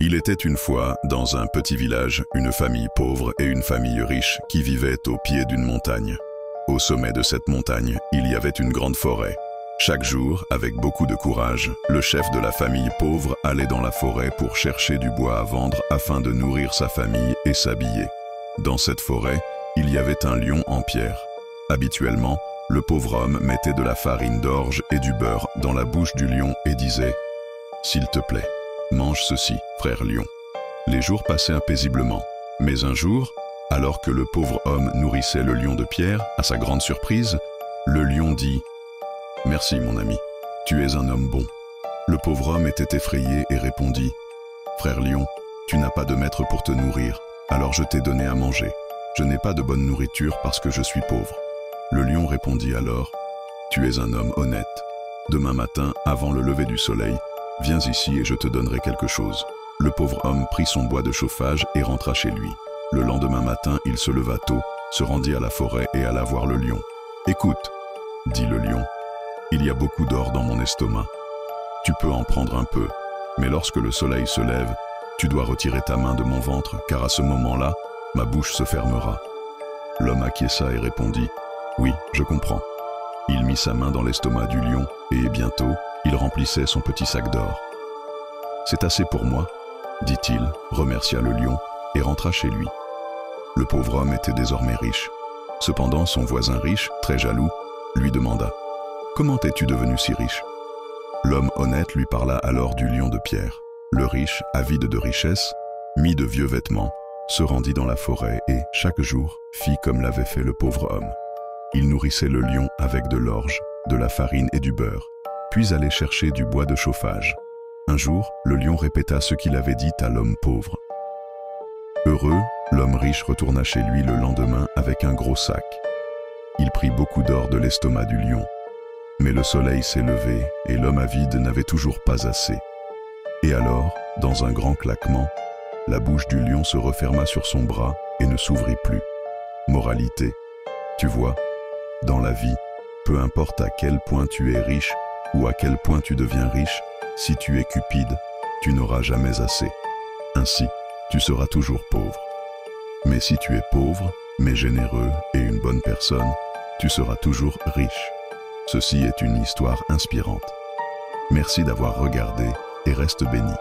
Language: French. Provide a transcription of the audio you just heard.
Il était une fois, dans un petit village, une famille pauvre et une famille riche qui vivaient au pied d'une montagne. Au sommet de cette montagne, il y avait une grande forêt. Chaque jour, avec beaucoup de courage, le chef de la famille pauvre allait dans la forêt pour chercher du bois à vendre afin de nourrir sa famille et s'habiller. Dans cette forêt, il y avait un lion en pierre. Habituellement, le pauvre homme mettait de la farine d'orge et du beurre dans la bouche du lion et disait « S'il te plaît, mange ceci, frère lion. » Les jours passaient paisiblement. Mais un jour, alors que le pauvre homme nourrissait le lion de pierre, à sa grande surprise, le lion dit « Merci mon ami, tu es un homme bon. » Le pauvre homme était effrayé et répondit « Frère lion, tu n'as pas de maître pour te nourrir, alors je t'ai donné à manger. Je n'ai pas de bonne nourriture parce que je suis pauvre. » Le lion répondit alors « Tu es un homme honnête. Demain matin, avant le lever du soleil, viens ici et je te donnerai quelque chose. » Le pauvre homme prit son bois de chauffage et rentra chez lui. Le lendemain matin, il se leva tôt, se rendit à la forêt et alla voir le lion. « Écoute, » dit le lion, « il y a beaucoup d'or dans mon estomac. Tu peux en prendre un peu, mais lorsque le soleil se lève, tu dois retirer ta main de mon ventre, car à ce moment-là, ma bouche se fermera. » L'homme acquiesça et répondit « Oui, je comprends. » Il mit sa main dans l'estomac du lion et bientôt, il remplissait son petit sac d'or. « C'est assez pour moi, » dit-il, remercia le lion et rentra chez lui. Le pauvre homme était désormais riche. Cependant, son voisin riche, très jaloux, lui demanda « Comment es-tu devenu si riche ?» L'homme honnête lui parla alors du lion de pierre. Le riche, avide de richesse, mit de vieux vêtements, se rendit dans la forêt et, chaque jour, fit comme l'avait fait le pauvre homme. Il nourrissait le lion avec de l'orge, de la farine et du beurre, puis allait chercher du bois de chauffage. Un jour, le lion répéta ce qu'il avait dit à l'homme pauvre. Heureux, l'homme riche retourna chez lui le lendemain avec un gros sac. Il prit beaucoup d'or de l'estomac du lion. Mais le soleil s'est levé et l'homme avide n'avait toujours pas assez. Et alors, dans un grand claquement, la bouche du lion se referma sur son bras et ne s'ouvrit plus. Moralité, tu vois, dans la vie, peu importe à quel point tu es riche ou à quel point tu deviens riche, si tu es cupide, tu n'auras jamais assez. Ainsi, tu seras toujours pauvre. Mais si tu es pauvre, mais généreux et une bonne personne, tu seras toujours riche. Ceci est une histoire inspirante. Merci d'avoir regardé et reste béni.